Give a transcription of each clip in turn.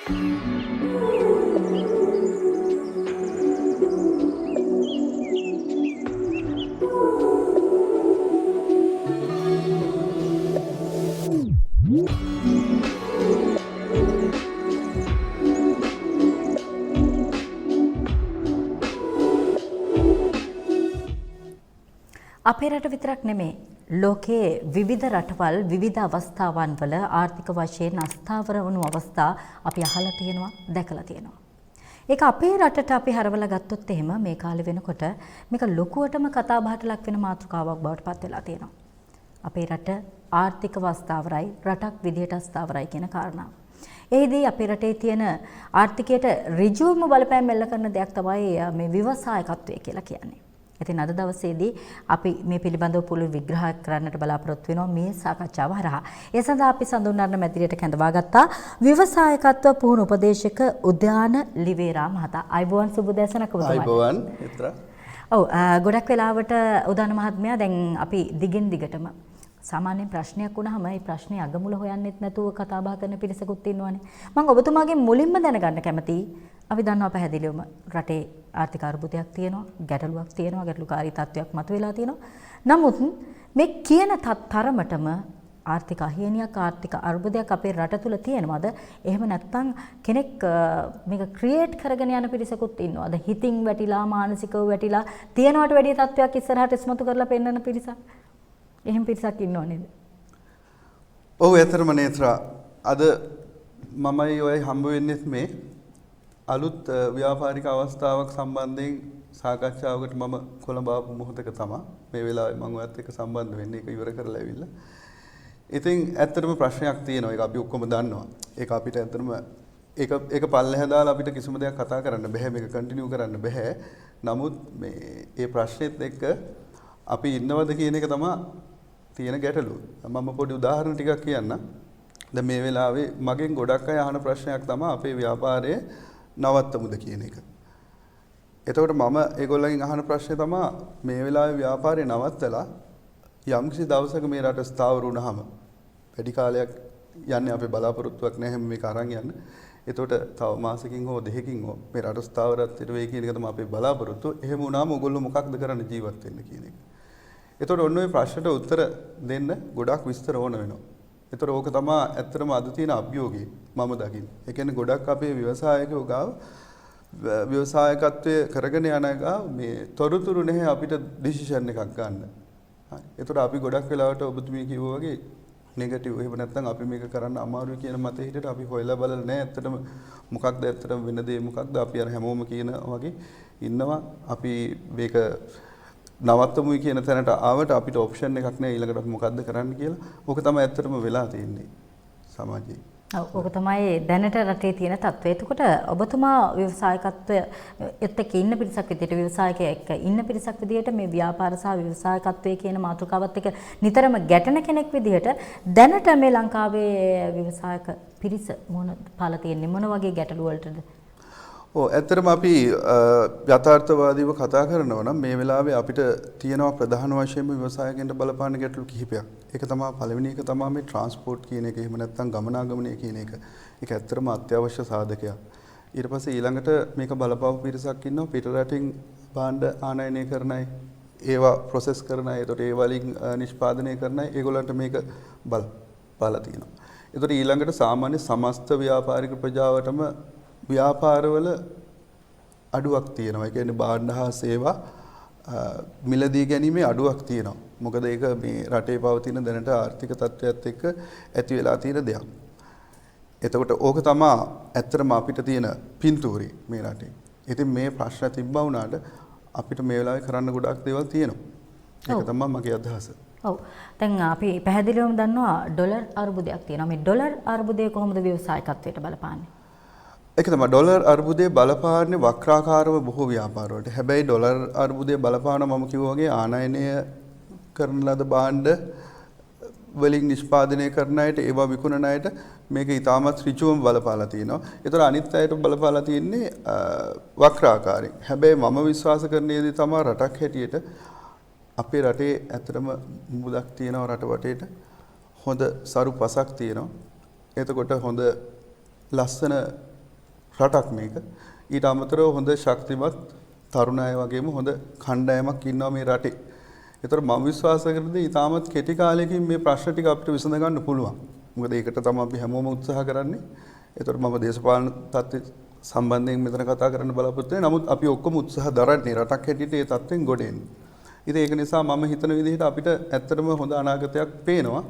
අපේ රට විතරක් නෙමේ ලෝකයේ විවිධ රටවල් විවිධ අවස්ථාවන් වල ආර්ථික වශයෙන් අස්ථාවර වුණු අවස්ථා අපි අහලා තියෙනවා දැකලා තියෙනවා. ඒක අපේ රටට අපි හරවලා ගත්තොත් එහෙම මේ කාලේ වෙනකොට මේක ලොකුවටම කතා බහට ලක් වෙන මාතෘකාවක් බවට පත් වෙලා තියෙනවා. අපේ රට ආර්ථිකව අස්ථාවරයි රටක් විදියට අස්ථාවරයි කියන කාරණාව. එහිදී අපේ රටේ තියෙන ආර්ථිකයට ඍජුවම බලපෑම් එල්ල කරන දෙයක් තමයි මේ ව්‍යවසායකත්වය කියලා කියන්නේ. ඉතින් අද දවසේදී අපි මේ පිළිබඳව පුළුල් විග්‍රහ කරන්නට බලාපොරොත්තු වෙනවා මේ සාකච්ඡාව හරහා. ඒ සඳහා අපි සඳුන්වන්න මැදිරියට කැඳවා ගත්තා ව්‍යවසායකත්ව පුහුණු උපදේශක උද්‍යාන ලිවේරා මහතා. අයබෝවන් සුබ දැසනක ඔබතුමාට. අයබෝවන් මිත්‍රා. ඔව් ගොඩක් වෙලාවට උදාන මහත්මයා දැන් අපි දිගින් දිගටම සාමාන්‍ය ප්‍රශ්නයක් වුණාම ඒ ප්‍රශ්නේ අගමුල හොයන්නෙත් නැතුව කතා බහ කරන පිරිසකුත් ඉන්නවනේ. මම ඔබතුමාගෙන් මුලින්ම දැනගන්න කැමතියි. අපි දන්නවා පැහැදිලිවම රටේ ආර්ථික අර්බුදයක් තියෙනවා, ගැටලුවක් තියෙනවා, ගැටලුකාරී තත්ත්වයක් මතුවලා තියෙනවා. නමුත් මේ කියන තරමටම ආර්ථික අහිමියක්, ආර්ථික අර්බුදයක් අපේ රට තුල තියෙනවද? එහෙම නැත්නම් කෙනෙක් මේක ක්‍රියේට් කරගෙන යන පිරිසකුත් ඉන්නවද? හිතින් වැටිලා, මානසිකව වැටිලා තියෙනවට වැඩිය තත්ත්වයක් ඉස්සරහට ඉස්මතු කරලා පෙන්වන පිරිසක්. එහෙම පිරිසක් ඉන්නව නේද? ඔව් ඇත්තටම නේත්‍රා අද මමයි ඔයයි හම්බ වෙන්නේ මේ අලුත් ව්‍යාපාරික අවස්ථාවක් සම්බන්ධයෙන් සාකච්ඡාවකට මම කොළඹ ආපු මොහොතක තමයි මේ වෙලාවේ මම ඔයත් එක්ක සම්බන්ධ වෙන්නේ. ඒක ඉවර කරලා ඇවිල්ලා. ඉතින් ඇත්තටම ප්‍රශ්නයක් තියෙනවා. ඒක අපි ඔක්කොම දන්නවා. ඒක අපිට ඇත්තටම ඒක පල්ලෙහා දාලා අපිට කිසිම දෙයක් කතා කරන්න බෑ. මේක කන්ටිනියු කරන්න බෑ. නමුත් මේ ප්‍රශ්නෙත් එක්ක අපි ඉන්නවද කියන එක තමයි තියෙන ගැටලුව. මම පොඩි උදාහරණ ටිකක් කියන්නම්. දැන් මේ වෙලාවේ මගෙන් ගොඩක් අය අහන ප්‍රශ්නයක් තමයි අපේ ව්‍යාපාරයේ නවත්තමුද කියන එක. එතකොට මම ඒගොල්ලන්ගෙන් අහන ප්‍රශ්නේ තමයි මේ වෙලාවේ ව්‍යාපාරය නවත්තලා යම්කිසි දවසක මේ රට ස්ථාවර වුණාම වැඩි කාලයක් යන්නේ අපේ බලාපොරොත්තුවක් නැහැ මේක අරන් යන්න. එතකොට තව මාසකින් හෝ දෙකකින් හෝ මේ රට ස්ථාවරත්වයට වෙයි කියන එක තමයි අපේ බලාපොරොත්තුව. එහෙම වුණාම ඔයගොල්ලෝ මොකක්ද කරන්න ජීවත් වෙන්න කියන එක. එතකොට ඔන්න ඔය ප්‍රශ්නට උත්තර දෙන්න ගොඩක් විස්තර ඕන වෙනවා. එතකොට ඕක තමයි ඇත්තටම අද තියෙන අභියෝගය මම දකින්නේ. ඒ කියන්නේ ගොඩක් අපේ ව්‍යවසායකයෝ ගාව ව්‍යවසායකත්වයේ කරගෙන යන ගාව මේ තොරතුරු නැහැ අපිට ඩිසිෂන් එකක් ගන්න. හරි. එතකොට අපි ගොඩක් වෙලාවට ඔබතුමී කිව්වා වගේ නෙගටිව් එහෙම නැත්නම් අපි මේක කරන්න අමාරුයි කියන මතේ හිටියට අපි හොයලා බලලා නැහැ ඇත්තටම මොකක්ද ඇත්තටම වෙන දේ මොකක්ද අපි අර හැමෝම කියන වගේ ඉන්නවා. අපි මේක නවත්තමුයි කියන තැනට ආවට අපිට ඔප්ෂන් එකක් නැහැ ඊළඟට අපි මොකද්ද කරන්න කියලා. ඕක තමයි ඇත්තටම වෙලා තියෙන්නේ සමාජයේ. ඔව් ඕක තමයි දැනට රටේ තියෙන තත්ත්වය. එතකොට ඔබතුමා ව්‍යවසායකත්වය එක්ක ඉන්න පිරිසක් විදියට ව්‍යවසායකයෙක් එක්ක ඉන්න පිරිසක් විදියට මේ ව්‍යාපාර සහ ව්‍යවසායකත්වය කියන මාතෘකාවත් එක්ක නිතරම ගැටෙන කෙනෙක් විදියට දැනට මේ ලංකාවේ ව්‍යවසායක පිරිස මොන පාල තියෙන්නේ මොන වගේ ගැටලු වලටද? ඇත්තටම අපි යථාර්ථවාදීව කතා කරනවා නම් මේ වෙලාවේ අපිට තියෙනවා ප්‍රධාන වශයෙන්ම ව්‍යවසායකයන්ට බලපාන ගැටලු කිහිපයක්. ඒක තමයි පළවෙනි එක තමයි මේ ට්‍රාන්ස්පෝර්ට් කියන එක. එහෙම නැත්නම් ගමනාගමනය කියන එක. ඒක ඇත්තටම අත්‍යවශ්‍ය සාධකයක්. ඊට පස්සේ ඊළඟට මේක බලපාපු පිරිසක් ඉන්නවා පිට රටින් භාණ්ඩ ආනයනය කරන අය, ඒවා ප්‍රොසෙස් කරන අය, ඒකට ඒ වලින් නිෂ්පාදනය කරන අය, ඒගොල්ලන්ට මේක බලපාලා තියෙනවා. ඒකට ඊළඟට සාමාන්‍ය සමස්ත ව්‍යාපාරික ප්‍රජාවටම ව්‍යාපාරවල අඩුවක් තියෙනවා. ඒ කියන්නේ භාණ්ඩ හා සේවා මිලදී ගැනීමේ අඩුවක් තියෙනවා. මොකද ඒක මේ රටේ පවතින දැනට ආර්ථික තත්ත්වයත් එක්ක ඇති වෙලා තියෙන දෙයක්. එතකොට ඕක තමයි ඇත්තටම අපිට තියෙන පින්තූරේ මේ රටේ. ඉතින් මේ ප්‍රශ්න තිබ්බා වුණාට අපිට මේ වෙලාවේ කරන්න ගොඩක් දේවල් තියෙනවා. ඒක තමයි මගේ අදහස. ඔව්. දැන් අපි පැහැදිලිවම දන්නවා ඩොලර් අර්බුදයක් තියෙනවා. මේ ඩොලර් අර්බුදය කොහොමද ව්‍යවසායකත්වයට බලපාන්නේ? ඒක තමයි ඩොලර් අර්බුදයේ බලපාන්නේ වක්‍රාකාරව බොහෝ ව්‍යාපාරවලට. හැබැයි ඩොලර් අර්බුදයේ බලපාන මම කිව්වා වගේ ආනයනය කරන ලද භාණ්ඩ වලින් නිෂ්පාදනය කරන අයට ඒවා විකුණන අයට මේක ඉතාමත් ඍජුවම බලපාලා තියෙනවා. ඒතර අනිත් අයට බලපාලා තියෙන්නේ වක්‍රාකාරයෙන්. හැබැයි මම විශ්වාස කරන දේ තමයි රටක් හැටියට අපේ රටේ ඇත්තටම මුදක් තියෙනවා රට වටේට. හොඳ සරු පසක් තියෙනවා. එතකොට හොඳ ලස්සන රටක් මේක. ඊට අමතරව හොඳ ශක්තිමත් තරුණ අය වගේම හොඳ කණ්ඩායමක් ඉන්නවා මේ රටේ. ඒතර මම විශ්වාස කරන්නේ ඊටමත් කෙටි කාලයකින් මේ ප්‍රශ්න ටික අපිට විසඳ ගන්න පුළුවන්. මොකද ඒකට තමයි අපි හැමෝම උත්සාහ කරන්නේ. ඒතර මම දේශපාලන තත්ත්වය සම්බන්ධයෙන් මෙතන කතා කරන්න බලාපොරොත්තු වෙනවා. නමුත් අපි ඔක්කොම උත්සාහ දරන්නේ රටක් හැටියට ඒ තත්ත්වෙන් ගොඩ එන්න. ඉතින් ඒක නිසා මම හිතන විදිහට අපිට ඇත්තටම හොඳ අනාගතයක් පේනවා.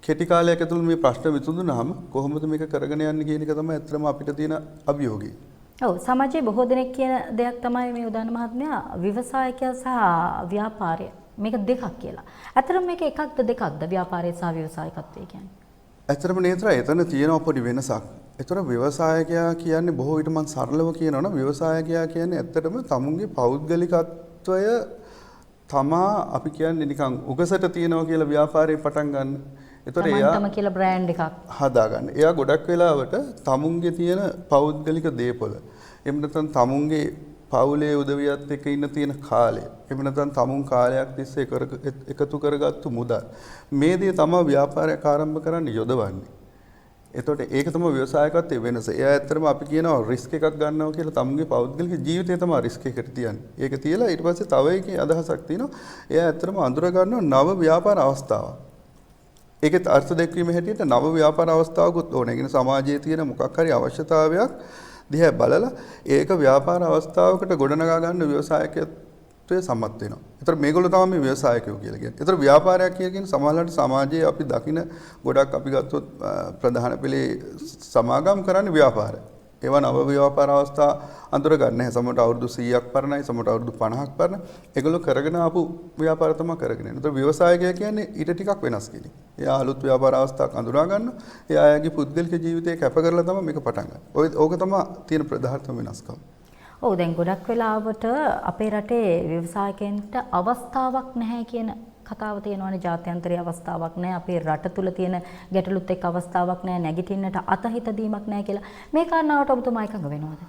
කෙටි කාලයක් ඇතුළත මේ ප්‍රශ්න විසඳුනහම කොහොමද මේක කරගෙන යන්නේ කියන එක තමයි ඇත්තටම අපිට තියෙන අභියෝගය. ඔව් සමාජයේ බොහෝ දෙනෙක් කියන දෙයක් තමයි මේ උදාන මහත්මයා ව්‍යවසායකයා සහ ව්‍යාපාරය මේක දෙකක් කියලා. ඇත්තටම මේක එකක්ද දෙකක්ද ව්‍යාපාරය සහ ව්‍යවසායිකත්වය කියන්නේ? ඇත්තටම නේත්‍රා එතන තියෙන පොඩි වෙනසක්. ඒතර ව්‍යවසායකයා කියන්නේ බොහෝ විට මම සරලව කියනවනම් ව්‍යවසායකයා කියන්නේ ඇත්තටම තමුන්ගේ පෞද්ගලිකත්වය තමා අපි කියන්නේ නිකන් උගසට තියනවා කියලා ව්‍යාපාරේ පටන් ගන්න. ඒතර එයා කියලා බ්‍රෑන්ඩ් එකක් හදාගන්න. එයා ගොඩක් වෙලාවට තමුන්ගේ තියෙන පෞද්ගලික දේපොළ. එහෙම නැත්නම් තමුන්ගේ පවුලේ උදවියත් එක්ක ඉන්න තියෙන කාලය. එහෙම නැත්නම් තමුන් කාලයක් තිස්සේ එකතු කරගත්තු මුදල්. මේ දේ තමයි ව්‍යාපාරයක් ආරම්භ කරන්න යොදවන්නේ. එතකොට ඒක තමයි ව්‍යවසායකත්වයේ වෙනස. එයා ඇත්තටම අපි කියනවා රිස්ක් එකක් ගන්නවා කියලා තමුන්ගේ පෞද්ගලික ජීවිතය තමයි රිස්ක් එකට තියන්නේ. ඒක තියලා ඊට පස්සේ තව එකේ අදහසක් තියෙනවා. එයා ඇත්තටම අඳුර ගන්නවා නව ව්‍යාපාර අවස්ථාවක්. ඒකේ අර්ථ දැක්වීම හැටියට නව ව්‍යාපාර අවස්ථාවකුත් ඕනේ. ඒ කියන්නේ සමාජයේ තියෙන මොකක් හරි අවශ්‍යතාවයක් දිහා බලලා ඒක ව්‍යාපාර අවස්ථාවකට ගොඩනගා ගන්න ව්‍යවසායකත්වයේ සම්මත වෙනවා. ඒතර මේගොල්ලෝ තමයි මේ ව්‍යවසායකයෝ කියලා කියන්නේ. ඒතර ව්‍යාපාරයක් කියන්නේ සමහරවිට සමාජයේ අපි දකින ගොඩක් අපි ගත්තොත් ප්‍රධාන පෙළේ සමාගම් කරන්නේ ව්‍යාපාරය. ඒවා නව ව්‍යාපාර අවස්ථා අඳුර ගන්න නැහැ. සමහරට අවුරුදු 100ක් පරණයි, සමහරට අවුරුදු 50ක් පරණ. ඒගොල්ලෝ කරගෙන ආපු ව්‍යාපාර තමයි කරගෙන යන්නේ. ඒතර ව්‍යවසායකයා කියන්නේ ඊට ටිකක් වෙනස් කෙනෙක්. එයා අලුත් ව්‍යාපාර අවස්ථාවක් අඳුරා ගන්නවා. එයාගේ පුද්ගලික ජීවිතය කැප කරලා තමයි මේක පටන් ගන්න. ඕක තමයි තියෙන ප්‍රධානම වෙනස්කම. ඔව් දැන් ගොඩක් වෙලාවට අපේ රටේ ව්‍යවසායකයන්ට අවස්ථාවක් නැහැ කියන කතාව තියෙනවානේ. ජාත්‍යන්තරයේ අවස්ථාවක් නැහැ, අපේ රට තුල තියෙන ගැටලුත් එක්ක අවස්ථාවක් නැහැ, නැගිටින්නට අතහිත දීමක් නැහැ කියලා. මේ කාරණාවට ඔබතුමා එකඟ වෙනවද?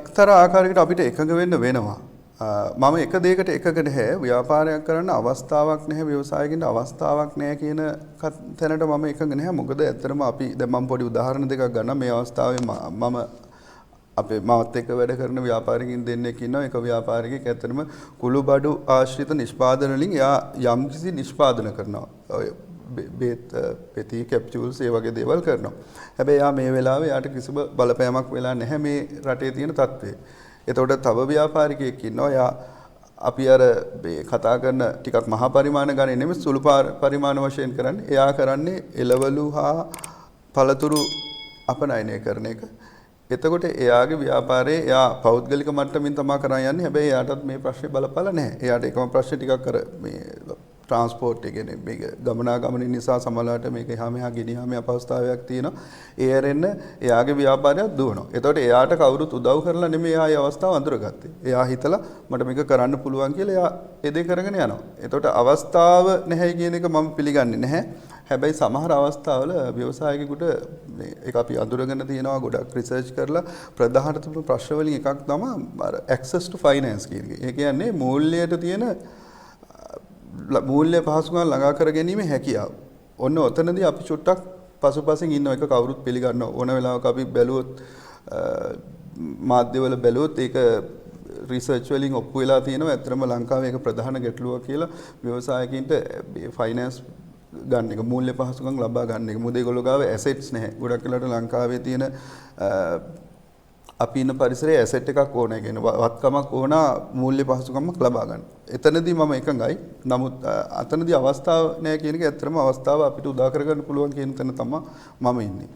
එක්තරා ආකාරයකට අපිට එකඟ වෙන්න වෙනවා. මම එක දෙයකට එකඟ නැහැ. ව්‍යාපාරයක් කරන්න අවස්ථාවක් නැහැ, ව්‍යවසායකින්ට අවස්ථාවක් නැහැ කියන තැනට මම එකඟ නැහැ. මොකද ඇත්තටම අපි දැන් මම පොඩි උදාහරණ දෙකක් ගන්නම්. මේ අවස්ථාවේ මම අපේ මාත් එක්ක වැඩ කරන ව්‍යාපාරිකින් දෙන්නෙක් ඉන්නවා. එක ව්යාපාරිකයෙක් ඇත්තටම කුළු බඩු ආශ්‍රිත නිෂ්පාදන වලින් එයා යම්කිසි නිෂ්පාදන කරනවා. ඔය බේත් පෙති කැප්චූල්ස් ඒ වගේ දේවල් කරනවා. හැබැයි එයා මේ වෙලාවේ එයාට කිසිම බලපෑමක් වෙලා නැහැ මේ රටේ තියෙන තත්ත්වය. එතකොට තව ව්‍යාපාරිකයෙක් ඉන්නවා. එයා අපි අර මේ කතා කරන ටිකක් මහා පරිමාණ ගණනේ නෙමෙයි සුළු පරිමාණ වශයෙන් කරන්නේ. එයා කරන්නේ එළවලු හා පළතුරු අපනයනය කරන එක. එතකොට එයාගේ ව්‍යාපාරයේ එයා පෞද්ගලික මට්ටමින් තමයි කරන් යන්නේ. හැබැයි එයාටත් මේ ප්‍රශ්නේ බලපලා නැහැ. එයාට එකම ප්‍රශ්නේ ටිකක් අර මේ ට්‍රාන්ස්පෝර්ට් එක කියන්නේ මේක ගමනාගමන නිසා සමහරවිට මේක එහා මෙහා ගෙනියීමේ අපහසුතාවයක් තියෙනවා. ඒ ඇරෙන්න එයාගේ ව්‍යාපාරයක් දුවනවා. එතකොට එයාට කවුරුත් උදව් කරලා නෙමෙයි එයා මේ අවස්ථාව අඳුරගත්තේ. එයා හිතලා මට මේක කරන්න පුළුවන් කියලා එයා ඒ දේ කරගෙන යනවා. එතකොට අවස්ථාව නැහැ කියන එක මම පිළිගන්නේ නැහැ. හැබැයි සමහර අවස්ථාවල ව්‍යවසායකයෙකුට ඒක අපි අඳුරගෙන තියෙනවා ගොඩක් රිසර්ච් කරලා ප්‍රධානතම ප්‍රශ්න වලින් එකක් තමයි අර access to finance කියන එක. ඒ කියන්නේ මූල්‍යයට තියෙන මූල්‍ය පහසුකම් ළඟා කර ගැනීම හැකියාව. ඔන්න ඔතනදී අපි චුට්ටක් පසුපසින් ඉන්න එක කවුරුත් පිළිගන්නවා. ඕන වෙලාවක අපි බැලුවොත් මාධ්‍යවල බැලුවොත් ඒක රිසර්ච් වලින් ඔප්පු වෙලා තියෙනවා. ඇත්තටම ලංකාවේ ඒක ප්‍රධාන ගැටලුවක් කියලා ව්‍යවසායකින්ට ෆයිනෑන්ස් ගන්න එක මූල්‍ය පහසුකම් ලබා ගන්න එක. මොකද ඒගොල්ලෝ ගාව ඇසෙට්ස් නැහැ. ගොඩක් වෙලාවට ලංකාවේ තියෙන අපි ඉන්න පරිසරයේ ඇසෙට් එකක් ඕන. ඒ කියන්නේ වත්කමක් ඕන මූල්‍ය පහසුකමක් ලබා ගන්න. එතනදී මම එකඟයි. නමුත් අතනදී අවස්ථාව නැහැ කියන එක ඇත්තටම අවස්ථාව අපිට උදා කරගන්න පුළුවන් කියන තැන තමයි මම ඉන්නේ.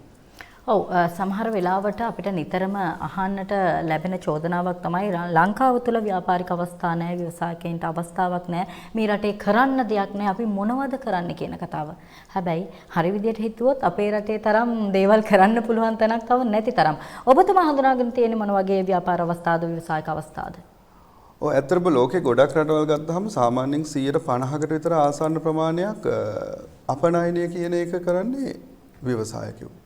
ඔව් සමහර වෙලාවට අපිට නිතරම අහන්නට ලැබෙන චෝදනාවක් තමයි ලංකාව තුළ ව්‍යාපාරික අවස්ථා නැහැ, ව්‍යවසායකයන්ට අවස්ථාවක් නැහැ, මේ රටේ කරන්න දෙයක් නැහැ, අපි මොනවද කරන්න කියන කතාව. හැබැයි හරි විදියට හිතුවොත් අපේ රටේ තරම් දේවල් කරන්න පුළුවන් තැනක් තව නැති තරම්. ඔබතුමා හඳුනාගෙන තියෙන්නේ මොන වගේ ව්‍යාපාර අවස්ථාද, ව්‍යවසායක අවස්ථාද? ඔව් ඇත්තටම ලෝකේ ගොඩක් රටවල් ගත්තාම සාමාන්‍යයෙන් 50%කට විතර ආසන්න ප්‍රමාණයක් අපනයනය කියන එක කරන්නේ ව්‍යවසායකයෝ.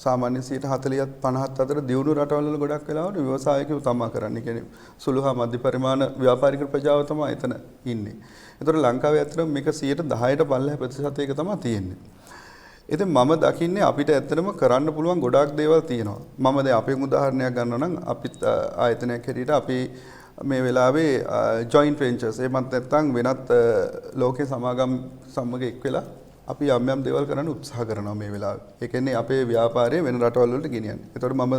සාමාන්‍ය 40%ත් 50ත් අතර දියුණු රටවල් වල ගොඩක් වෙලාවට ව්‍යවසායකයෝ තමයි කරන්නේ. කියන්නේ සුළු හා මධ්‍ය පරිමාණ ව්‍යාපාරික ප්‍රජාව තමයි එතන ඉන්නේ. ඒතර ලංකාවේ අතර මේක 10%ට පල්ලෙහා ප්‍රතිශතයක තමයි තියෙන්නේ. ඉතින් මම දකින්නේ අපිට ඇත්තටම කරන්න පුළුවන් ගොඩාක් දේවල් තියෙනවා. මම දැන් අපේ උදාහරණයක් ගන්නවා නම් අපිත් ආයතනයක් හැටියට අපි මේ වෙලාවේ ජොයින්ට් වෙන්චර්ස් එහෙමත් නැත්නම් වෙනත් ලෝකේ සමාගම් සමග එක් වෙලා අපි යම් යම් දේවල් කරන්න උත්සාහ කරනවා මේ වෙලාවේ. ඒ කියන්නේ අපේ ව්‍යාපාරය වෙන රටවල් වලට ගෙනියන්න. ඒතකොට මම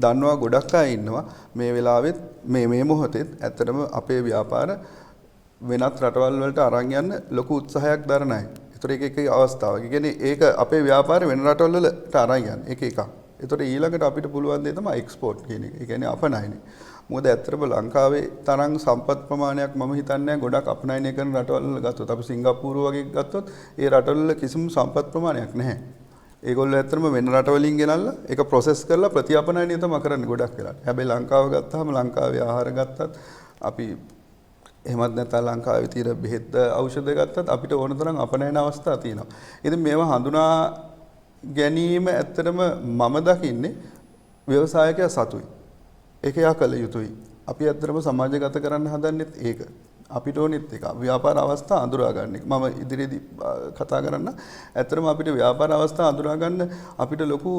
දන්නවා ගොඩක් අය ඉන්නවා මේ වෙලාවෙත් මේ මොහොතේත් ඇත්තටම අපේ ව්‍යාපාර වෙනත් රටවල් වලට අරන් යන්න ලොකු උත්සාහයක් දරන අය. ඒතකොට ඒක එක අවස්ථාවක්. ඒ කියන්නේ ඒක අපේ ව්‍යාපාරය වෙන රටවල් වලට අරන් යන්න. ඒක එකක්. ඒතකොට ඊළඟට අපිට පුළුවන් දේ තමයි එක්ස්පෝර්ට් කියන එක. ඒ කියන්නේ අපනයනේ. මොකද ඇත්තටම ලංකාවේ තරම් සම්පත් ප්‍රමාණයක් මම හිතන්නේ ගොඩක් අපනයනය කරන රටවල් වල ගත්තොත් අපි සිංගප්පූරු වගේ ගත්තොත් ඒ රටවල කිසිම සම්පත් ප්‍රමාණයක් නැහැ. ඒගොල්ලෝ ඇත්තටම වෙන රටවලින් ගෙනල්ලා ඒක ප්‍රොසෙස් කරලා ප්‍රතිඅපනයනය තමයි කරන්නේ ගොඩක් වෙලාවට. හැබැයි ලංකාව ගත්තාම ලංකාවේ ආහාර ගත්තත් අපි එහෙමත් නැත්නම් ලංකාවේ තියෙන බෙහෙත් ඖෂධ ගත්තත් අපිට ඕන තරම් අපනයන අවස්ථා තියෙනවා. ඉතින් මේවා හඳුනා ගැනීම ඇත්තටම මම දකින්නේ ව්‍යවසායකයා සතුයි. ඒක යා කළ යුතුයි. අපි ඇත්තටම සමාජගත කරන්න හදන්නෙත් ඒක. අපිට ඕනෙත් ඒක. ව්‍යාපාර අවස්ථා අඳුරා ගන්න එක. මම ඉදිරියේදී කතා කරන්න ඇත්තටම අපිට ව්‍යාපාර අවස්ථා අඳුරා ගන්න අපිට ලොකු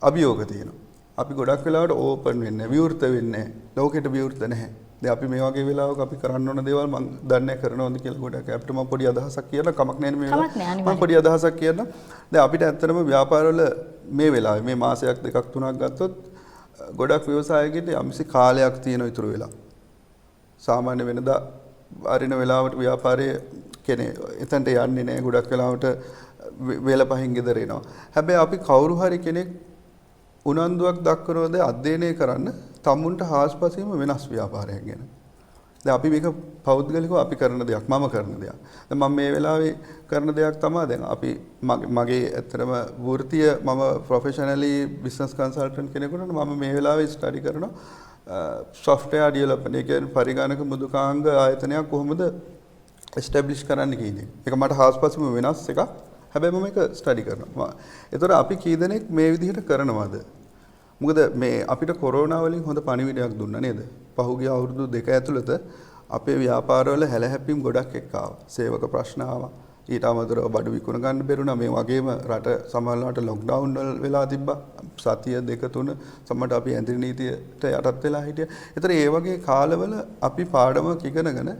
අභියෝග තියෙනවා. අපි ගොඩක් වෙලාවට ඕපන් වෙන්නේ නැහැ, විවෘත වෙන්නේ නැහැ. ලෝකෙට විවෘත නැහැ. දැන් අපි මේ වගේ වෙලාවක අපි කරන්න ඕන දේවල් මම දන්නේ කරනවද කියලා ගොඩක් අපිට මම පොඩි අදහසක් කියන්න කමක් නැහැ මේ මම පොඩි අදහසක් කියන්න. දැන් අපිට ඇත්තටම ව්‍යාපාරවල මේ වෙලාවේ මේ මාසයක් දෙකක් තුනක් ගත්තොත් ගොඩක් ව්‍යවසායකයන්ට යම්සි කාලයක් තියෙන ඉතුරු වෙලා. සාමාන්‍ය වෙනදා අරින වෙලාවට ව්‍යාපාරයේ කෙනේ එතනට යන්නේ නැහැ ගොඩක් වෙලාවට වේල පහින් ගෙදර එනවා. හැබැයි අපි කවුරු හරි කෙනෙක් උනන්දුවක් දක්වනවද අධ්‍යයනය කරන්න තමුන්ට හාස්පසීම වෙනස් ව්‍යාපාරයක් ගැන. දැන් අපි මේක පෞද්ගලිකව අපි කරන දෙයක් මම කරන දෙයක්. දැන් මම මේ වෙලාවේ කරන දෙයක් තමයි දැන් අපි මගේ ඇත්තටම වෘත්තීය මම ප්‍රොෆෙෂනලි බිස්නස් කන්සල්ටන්ට් කෙනෙකුට මම මේ වෙලාවේ ස්ටඩි කරනවා software development. ඒ කියන්නේ පරිගණක මෘදුකාංග ආයතනයක් කොහොමද එස්ටැබ්ලිෂ් කරන්න කියන එක. ඒක මට හාස්පසීම වෙනස් එකක්. හැබැයි මම ඒක ස්ටඩි කරනවා. ඒතර අපි කී දෙනෙක් මේ විදිහට කරනවද? මොකද මේ අපිට කොරෝනා වලින් හොඳ පණිවිඩයක් දුන්නා නේද? පහුගිය අවුරුදු 2 ඇතුළත අපේ ව්‍යාපාරවල හැලහැප්පීම් ගොඩක් එක්කාවා. සේවක ප්‍රශ්න ආවා. ඊට අමතරව බඩු විකුණ ගන්න බැරුණා. මේ වගේම රට සමහරවිට ලොක්ඩවුන් වෙලා තිබ්බා. සතිය 2-3 සමහරට අපි ඇඳිරි නීතියට යටත් වෙලා හිටියා. ඒතර ඒ වගේ කාලවල අපි පාඩමක් ඉගෙනගෙන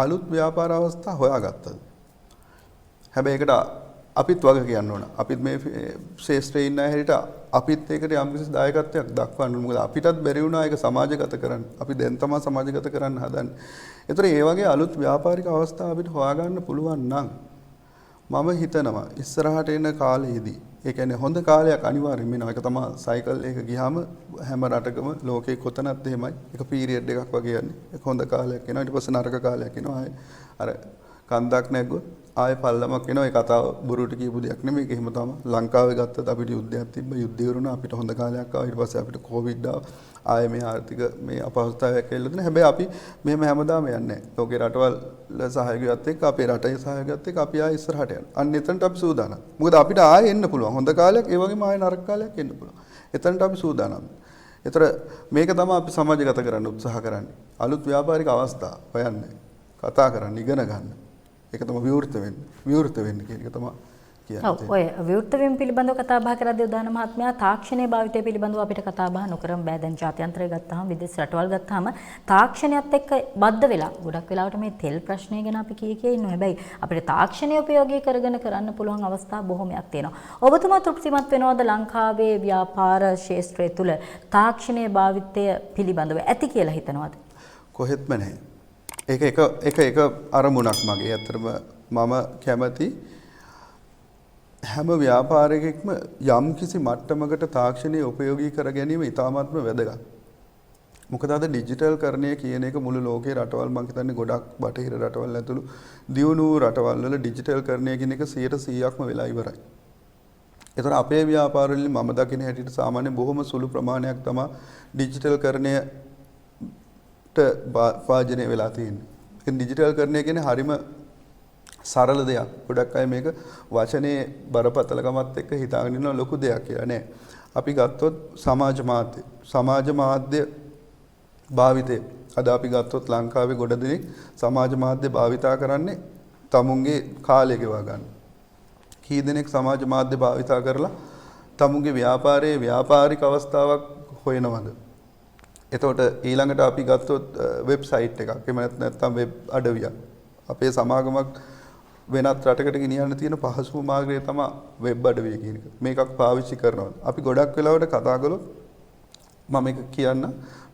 අලුත් ව්‍යාපාර අවස්ථා හොයාගත්තා. හැබැයි ඒකට අපිත් වග කියන්න ඕන. අපිත් මේ ශේෂ්ත්‍රයේ ඉන්න හැටියට අපිත් ඒකට යම්කිසි දායකත්වයක් දක්වන්න ඕන. මොකද අපිටත් බැරි වුණා ඒක සමාජගත කරන්න. අපි දැන් තමයි සමාජගත කරන්න හදන්නේ. ඒතර ඒ වගේ අලුත් ව්‍යාපාරික අවස්ථා අපිට හොයාගන්න පුළුවන් නම් මම හිතනවා ඉස්සරහට එන කාලෙදී ඒ කියන්නේ හොඳ කාලයක් අනිවාර්යයෙන්ම වෙනවා. ඒක තමයි සයිකල් එක ගියාම හැම රටකම ලෝකේ කොතනත් එහෙමයි. ඒක පීරියඩ් එකක් වගේ යන්නේ. ඒක හොඳ කාලයක් එනවා. ඊට පස්සේ නරක කාලයක් එනවා. අර කන්දක් නැග්ගොත් ආයෙ පල්ලමක් එනවා. ඒ කතාව බොරුට කියපු දෙයක් නෙමෙයි. ඒක එහෙම තමයි. ලංකාවේ ගත්තත් අපිට යුද්ධයක් තිබ්බ. යුද්ධය වුණා. අපිට හොඳ කාලයක් ආවා. ඊට පස්සේ අපිට කොවිඩ් ආවා. ආයෙ මේ ආර්ථික මේ අපහසුතාවයක් එල්ල දුන්නා. හැබැයි අපි මෙහෙම හැමදාම යන්නේ නැහැ. ලෝකේ රටවල් සහයෝගයත් එක්ක අපේ රටේ සහයෝගයත් එක්ක අපි ආයෙ ඉස්සරහට යනවා. අන්න එතනට අපි සූදානම්. මොකද අපිට ආයෙ එන්න පුළුවන්. හොඳ කාලයක් ඒ වගේම ආයෙ නරක කාලයක් එන්න පුළුවන්. එතනට අපි සූදානම්. ඒතර මේක තමයි අපි සමාජගත කරන්න උත්සාහ කරන්නේ. අලුත් ව්‍යාපාරික අවස්ථා හොයන්නේ. කතා කරන්න ඉගෙන ගන්න. ඒක තමයි විවෘත වෙන්න කියන එක තමයි කියන්නේ. ඔව් ඔය විවෘත වීම පිළිබඳව කතා බහ කරද්දී උදාන මහත්මයා තාක්ෂණයේ භාවිතය පිළිබඳව අපිට කතා බහ නොකරම බෑ. දැන් ජාත්‍යන්තරය ගත්තාම විදේශ රටවල් ගත්තාම තාක්ෂණයත් එක්ක බද්ධ වෙලා ගොඩක් වෙලාවට මේ තෙල් ප්‍රශ්නය ගැන අපි කී ඉන්නවා. හැබැයි අපිට තාක්ෂණය උපයෝගී කරගෙන කරන්න පුළුවන් අවස්ථා බොහොමයක් තියෙනවා. ඔබතුමා තෘප්තිමත් වෙනවද ලංකාවේ ව්‍යාපාර ක්ෂේත්‍රය තුල තාක්ෂණයේ භාවිතය පිළිබඳව ඇති කියලා හිතනවද? කොහෙත්ම නැහැ. ඒක අරමුණක් මගේ. ඇත්තටම මම කැමති හැම ව්‍යාපාරිකෙක්ම යම් කිසි මට්ටමකට තාක්ෂණය උපයෝගී කර ගැනීම ඉතාමත්ම වැදගත්. මොකද අද ඩිජිටල් කරණය කියන එක මුළු ලෝකේ රටවල් මම හිතන්නේ ගොඩක් බටහිර රටවල් ඇතුළු දියුණු රටවල් වල ඩිජිටල් කරණය කියන එක 100%ක්ම වෙලා ඉවරයි. ඒතර අපේ ව්‍යාපාරවල මම දකින හැටියට සාමාන්‍යයෙන් බොහොම සුළු ප්‍රමාණයක් තමයි ඩිජිටල් කරණය වාජනය වෙලා තියෙන්නේ. ඒ ඩිජිටල් කරණය කියන්නේ හරිම සරල දෙයක්. ගොඩක් අය මේක වචනේ බරපතලකමත් එක්ක හිතාගෙන ඉන්න ලොකු දෙයක් කියලා නෑ. අපි ගත්තොත් සමාජ මාධ්‍ය භාවිතය. අද අපි ගත්තොත් ලංකාවේ ගොඩ දෙනෙක් සමාජ මාධ්‍ය භාවිතා කරන්නේ තමුන්ගේ කාලය ගෙවා ගන්න. කී දෙනෙක් සමාජ මාධ්‍ය භාවිතා කරලා තමුන්ගේ ව්‍යාපාරයේ ව්‍යාපාරික අවස්ථාවක් හොයනවද? එතකොට ඊළඟට අපි ගත්තොත් වෙබ්සයිට් එකක්. එහෙම නැත්නම් වෙබ් අඩවියක්. අපේ සමාගමක් වෙනත් රටකට ගෙනියන්න තියෙන පහසුම මාර්ගය තමයි වෙබ් අඩවිය කියන එක. මේකක් පාවිච්චි කරනවා. අපි ගොඩක් වෙලාවට කතා කළොත් මම එක කියන්න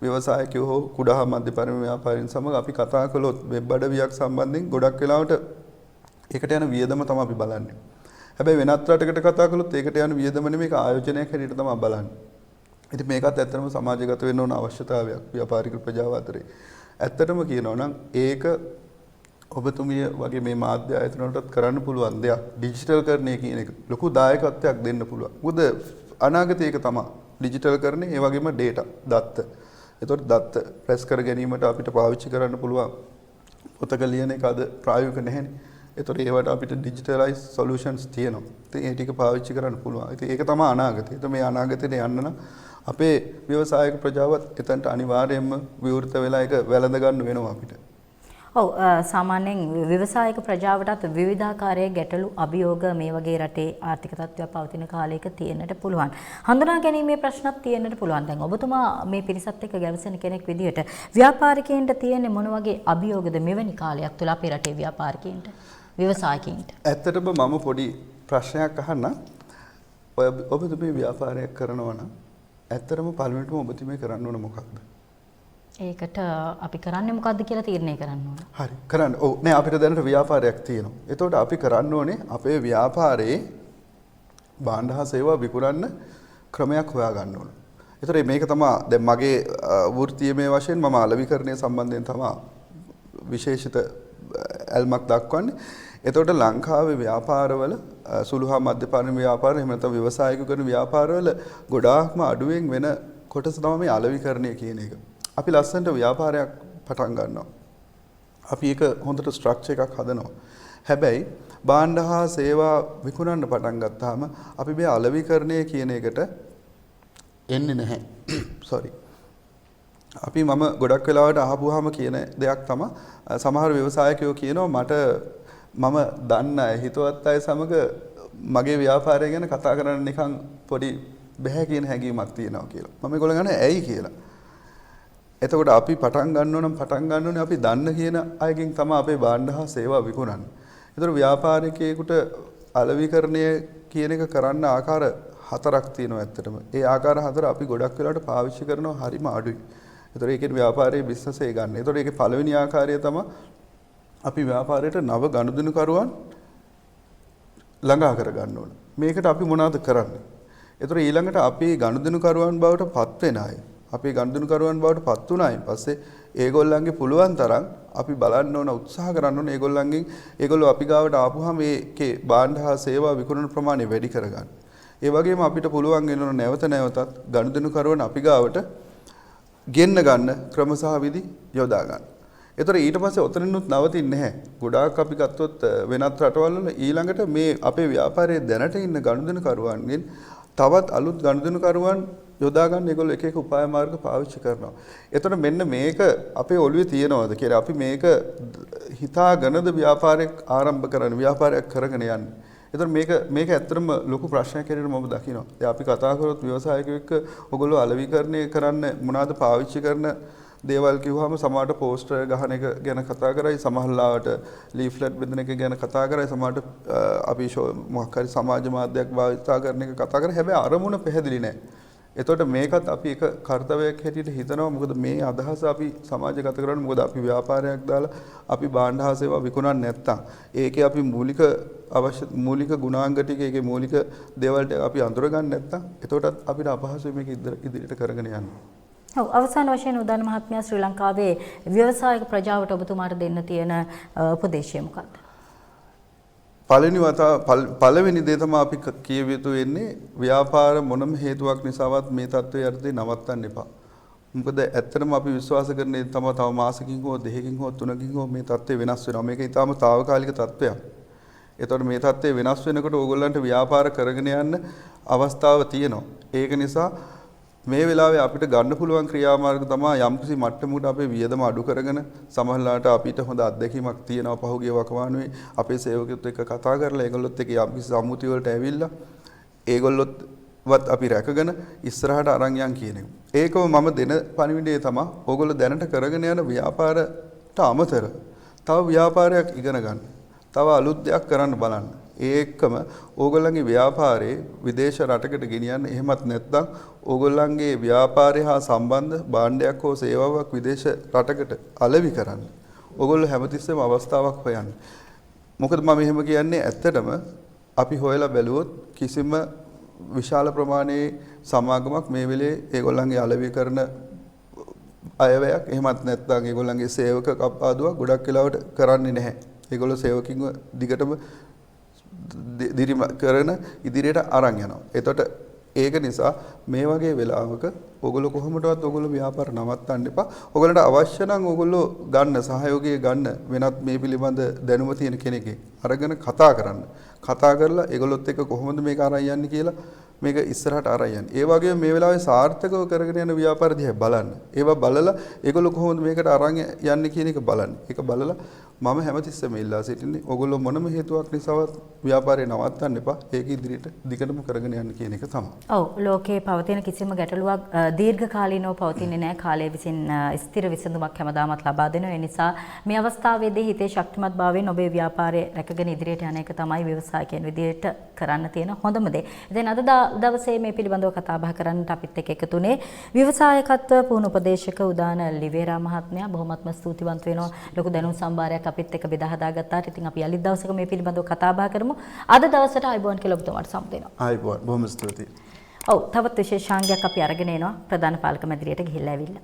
ව්‍යවසායකයෝ හෝ කුඩා හා මධ්‍ය පරිමාණ ව්‍යාපාරීන් සමග අපි කතා කළොත් වෙබ් අඩවියක් සම්බන්ධයෙන් ගොඩක් වෙලාවට ඒකට යන වියදම තමයි අපි බලන්නේ. හැබැයි වෙනත් රටකට කතා කළොත් ඒකට යන වියදම නෙමෙයි, ඒක ආයෝජනයක් හැටියට තමයි බලන්නේ. ඉතින් මේකත් ඇත්තටම සමාජගත වෙන්න ඕන අවශ්‍යතාවයක් ව්‍යාපාරික ප්‍රජාව අතරේ. ඇත්තටම කියනවා නම් ඒක ඔබතුමිය වගේ මේ මාධ්‍ය ආයතන වලටත් කරන්න පුළුවන් දෙයක්. ඩිජිටල් කරන්නේ කියන එක ලොකු දායකත්වයක් දෙන්න පුළුවන්. මොකද අනාගතේ ඒක තමයි ඩිජිටල් කරන්නේ, ඒ වගේම data දත්ත. ඒතකොට දත්ත ප්‍රෙස් කර ගැනීමට අපිට පාවිච්චි කරන්න පුළුවන්. පොතක ලියන එක අද ප්‍රායෝගික නැහැනේ. ඒතකොට ඒවට අපිට ඩිජිටලයිස් සොලියුෂන්ස් තියෙනවා. ඉතින් ඒ ටික පාවිච්චි කරන්න පුළුවන්. ඉතින් ඒක තමයි අනාගතය. ඒත් මේ අනාගතේට යන්න නම් අපේ ව්‍යවසායික ප්‍රජාවත් එතනට අනිවාර්යයෙන්ම විවෘත වෙලා ඒක වැළඳ ගන්න වෙනවා අපිට. ඔව් සාමාන්‍යයෙන් ව්‍යවසායික ප්‍රජාවටත් විවිධාකාරයේ ගැටලු අභියෝග මේ වගේ රටේ ආර්ථික තත්ත්වයක් පවතින කාලයක තියෙන්නට පුළුවන්. හඳුනා ගැනීමේ ප්‍රශ්නත් තියෙන්නට පුළුවන්. දැන් ඔබතුමා මේ පිරිසත් එක්ක ගැවසෙන කෙනෙක් විදිහට ව්‍යාපාරිකයන්ට තියෙන්නේ මොන වගේ අභියෝගද මෙවැනි කාලයක් තුළ අපේ රටේ ව්‍යාපාරිකයන්ට ව්‍යවසායකයන්ට? ඇත්තටම මම පොඩි ප්‍රශ්නයක් අහන්න. ඔබතුමී ව්‍යාපාරයක් කරනවා නම් ඇත්තටම පළවෙනිටම ඔබතුමී කරන්න ඕන මොකක්ද? ඒකට අපි කරන්නේ මොකද්ද කියලා තීරණය කරන්න ඕන. හරි. කරන්න. ඔව් නෑ අපිට දැනට ව්‍යාපාරයක් තියෙනවා. එතකොට අපි කරන්න ඕනේ අපේ ව්‍යාපාරේ භාණ්ඩ හා සේවා විකුණන්න ක්‍රමයක් හොයා ගන්න ඕන. ඒතර මේක තමයි දැන් මගේ වෘත්තීයමය වශයෙන් මම අලෙවිකරණය සම්බන්ධයෙන් තමයි විශේෂිත ඇල්මක් දක්වන්නේ. එතකොට ලංකාවේ ව්‍යාපාරවල සුළු හා මධ්‍ය පරිමාණ ව්‍යාපාර එහෙම නැත්නම් ව්‍යවසායික කරන ව්‍යාපාරවල ගොඩාක්ම අඩුවෙන් වෙන කොටස තමයි මේ අලෙවිකරණය කියන එක. අපි ලස්සනට ව්‍යාපාරයක් පටන් ගන්නවා. අපි ඒක හොඳට ස්ට්‍රක්චර් එකක් හදනවා. හැබැයි භාණ්ඩ හා සේවා විකුණන්න පටන් ගත්තාම අපි මේ අලෙවිකරණය කියන එකට එන්නේ නැහැ. sorry. අපි මම ගොඩක් වෙලාවට අහපුවාම කියන දෙයක් තමයි සමහර ව්‍යවසායකයෝ කියනවා මට මම දන්න අය හිතවත් අය සමග මගේ ව්‍යාපාරය ගැන කතා කරන්න නිකන් පොඩි බැහැ කියන හැඟීමක් තියෙනවා කියලා. මම ඒගොල්ලෝ ගන්න ඇයි කියලා. එතකොට අපි පටන් ගන්න ඕනේ අපි දන්න කියන අයගෙන් තමයි අපේ භාණ්ඩ හා සේවා විකුණන්නේ. ඒතර ව්‍යාපාරිකයෙකුට අලෙවිකරණය කියන එක කරන්න ආකාර 4ක් තියෙනවා ඇත්තටම. ඒ ආකාර 4 අපි ගොඩක් වෙලාවට පාවිච්චි කරනවා හරිම අඩුයි. ඒතර ඒකේ ව්‍යාපාරයේ බිස්නස් එක ගන්න. ඒතර ඒකේ පළවෙනි ආකාරය තමයි අපි ව්‍යාපාරයට නව ගනුදෙනුකරුවන් ළඟා කර ගන්න ඕන. මේකට අපි මොනවද කරන්නේ? ඒතර ඊළඟට අපි ගනුදෙනුකරුවන් බවට පත් වෙන අය. අපි ගනුදෙනුකරුවන් බවට පත් වුණායින් පස්සේ ඒගොල්ලන්ගේ පුළුවන් තරම් අපි බලන්න ඕන උත්සාහ කරන්න ඕන ඒගොල්ලෝ අපි ගාවට ආපුවාම මේකේ භාණ්ඩ හා සේවා විකුණන ප්‍රමාණය වැඩි කරගන්න. ඒ වගේම අපිට පුළුවන් වෙන නැවත නැවතත් ගනුදෙනුකරුවන් අපි ගාවට ගෙන්න ගන්න ක්‍රම සහ විදි යොදා ගන්න. ඒතර ඊට පස්සේ ඔතනිනුත් නවතින්නේ නැහැ. ගොඩාක් අපි ගත්තොත් වෙනත් රටවල් වල ඊළඟට මේ අපේ ව්‍යාපාරයේ දැනට ඉන්න ගනුදෙනුකරුවන්ගෙන් තවත් අලුත් ගනුදෙනුකරුවන් යොදා ගන්න ඒගොල්ලෝ එක එක උපාය මාර්ග පාවිච්චි කරනවා. එතකොට මෙන්න මේක අපේ ඔළුවේ තියෙනවද කියලා අපි මේක හිතාගෙනද ව්‍යාපාරයක් ආරම්භ කරන්නේ ව්‍යාපාරයක් කරගෙන යන්නේ. එතකොට මේක ඇත්තටම ලොකු ප්‍රශ්නයක් හැටියට මම දකිනවා. දැන් අපි කතා කරොත් ව්‍යවසායකයෙක් එක්ක ඔයගොල්ලෝ අලෙවිකරණය කරන්න මොනවාද පාවිච්චි කරන දේවල් කිව්වම සමහරට පෝස්ටර් ගහන එක ගැන කතා කරයි, සමහරලාවට ලීෆ්ලට් බෙදන එක ගැන කතා කරයි, සමහරට අපි මොකක් හරි සමාජ මාධ්‍යයක් භාවිතා කරන එක කතා කරයි. හැබැයි අරමුණ පැහැදිලි නැහැ. එතකොට මේකත් අපි එක කාර්යයක් හැටියට හිතනවා. මොකද මේ අදහස අපි සමාජගත කරන්නේ මොකද අපි ව්‍යාපාරයක් දාලා අපි භාණ්ඩ හා සේවා විකුණන්නේ නැත්තම් ඒකේ අපි මූලික ගුණාංග ටික ඒකේ මූලික දේවල් ටික අපි අඳුර ගන්න නැත්තම් එතකොටත් අපිට අපහසුයි මේක ඉදිරියට කරගෙන යන්න. ඔව් අවසාන වශයෙන් උදාන මහත්මයා ශ්‍රී ලංකාවේ ව්‍යවසායික ප්‍රජාවට ඔබතුමාට දෙන්න තියෙන උපදේශය මොකක්ද? පළවෙනි දේ තමයි අපි කියව යුතු වෙන්නේ ව්‍යාපාර මොනම හේතුවක් නිසාවත් මේ තත්ත්වයේ යටතේ නවත්තන්න එපා. මොකද ඇත්තටම අපි විශ්වාස කරන්නේ තව මාසකින් හෝ දෙකකින් හෝ තුනකින් හෝ මේ තත්ත්වය වෙනස් වෙනවා. මේක ඊටාම తాවකාලික තත්ත්වයක්. ඒතකොට මේ තත්ත්වය වෙනස් වෙනකොට ඕගොල්ලන්ට ව්‍යාපාර කරගෙන යන්න අවස්ථාව තියෙනවා. ඒක නිසා මේ වෙලාවේ අපිට ගන්න පුළුවන් ක්‍රියාමාර්ග තමයි යම්කිසි මට්ටමකට අපේ වියදම අඩු කරගෙන සමහරලාට අපිට හොඳ අත්දැකීමක් තියෙනවා පහුගිය වකවානුවේ අපේ සේවකයොත් එක්ක කතා කරලා ඒගොල්ලොත් එක්ක යම්කිසි සම්මුතිය වලට ඇවිල්ලා ඒගොල්ලොත්වත් අපි රැකගෙන ඉස්සරහට අරන් යන් කියන එක. ඒකම මම දෙන පණිවිඩය තමයි ඕගොල්ලෝ දැනට කරගෙන යන ව්‍යාපාරට අමතර තව ව්‍යාපාරයක් ඉගෙන ගන්න. තව අලුත් දෙයක් කරන්න බලන්න. ඒ එක්කම ඕගොල්ලන්ගේ ව්‍යාපාරේ විදේශ රටකට ගෙනියන්න. එහෙමත් නැත්නම් ඕගොල්ලන්ගේ ව්‍යාපාරය හා සම්බන්ධ භාණ්ඩයක් හෝ සේවාවක් විදේශ රටකට අලෙවි කරන්න. ඕගොල්ලෝ හැමතිස්සෙම අවස්ථාවක් හොයන්න. මොකද මම එහෙම කියන්නේ ඇත්තටම අපි හොයලා බැලුවොත් කිසිම විශාල ප්‍රමාණයේ සමාගමක් මේ වෙලේ ඒගොල්ලන්ගේ අලෙවි කරන අයවැයක් එහෙමත් නැත්නම් ඒගොල්ලන්ගේ සේවක කප්පාදුවක් ගොඩක් වෙලාවට කරන්නේ නැහැ. ඒගොල්ලෝ සේවකින්ව දිගටම දිරිම කරන ඉදිරියට අරන් යනවා. එතකොට ඒක නිසා මේ වගේ වෙලාවක ඔයගොල්ලෝ කොහොමදවත් ඔයගොල්ලෝ ව්‍යාපාර නවත්තන්න එපා. ඔයගොල්ලන්ට අවශ්‍ය නම් ඔයගොල්ලෝ ගන්න සහයෝගය ගන්න වෙනත් මේ පිළිබඳ දැනුම තියෙන කෙනෙක්ගෙන් අරගෙන කතා කරන්න. කතා කරලා ඒගොල්ලොත් එක්ක කොහොමද මේක අරන් යන්නේ කියලා මේක ඉස්සරහට අරන් යන්නේ. ඒ වගේම මේ වෙලාවේ සාර්ථකව කරගෙන යන ව්‍යාපාර දිහා බලන්න. ඒවා බලලා ඒගොල්ලෝ කොහොමද මේකට අරන් යන්නේ කියන එක බලන්න. ඒක බලලා මම හැමතිස්සෙම ඉල්ලා සිටින්නේ ඔයගොල්ලෝ මොනම හේතුවක් නිසාවත් ව්‍යාපාරේ නවත්තන්න එපා. ඒක ඉදිරියට දිගටම කරගෙන යන්න කියන එක තමයි. ඔව් ලෝකයේ පවතින කිසිම ගැටලුවක් දීර්ඝ කාලීනව පවතින්නේ නැහැ. කාලය විසින් ස්ථිර විසඳුමක් හැමදාමත් ලබා දෙනවා. ඒ නිසා මේ අවස්ථාවේදී හිතේ ශක්තිමත් භාවයෙන් ඔබේ ව්‍යාපාරය රැකගෙන ඉදිරියට යන එක තමයි ව්‍යවසායකයන් විදිහට කරන්න තියෙන හොඳම දේ. ඉතින් අද දවසේ මේ පිළිබඳව කතා බහ කරන්නට අපිත් එක්ක එකතුනේ ව්‍යවසායකත්ව පුහුණු උපදේශක උදාන ලිවේරා මහත්මයා. බොහොමත්ම ස්තුතිවන්ත වෙනවා. ලොකු දැනුම් සම්භාරයක් අපිත් එක්ක බෙදා හදාගත්තාට. ඉතින් අපි අලිත් දවසක මේ පිළිබඳව කතා බහ කරමු. අද දවසට ආයිබෝන් කියලා ඔබතුමාට සම්ප දෙනවා. ආයිබෝන් බොහොම ස්තුතියි. ඔව් තවත් විශේෂාංගයක් අපි අරගෙන එනවා. ප්‍රධාන පාලක මැදිරියට ගිහිල්ලා ඇවිල්ලා.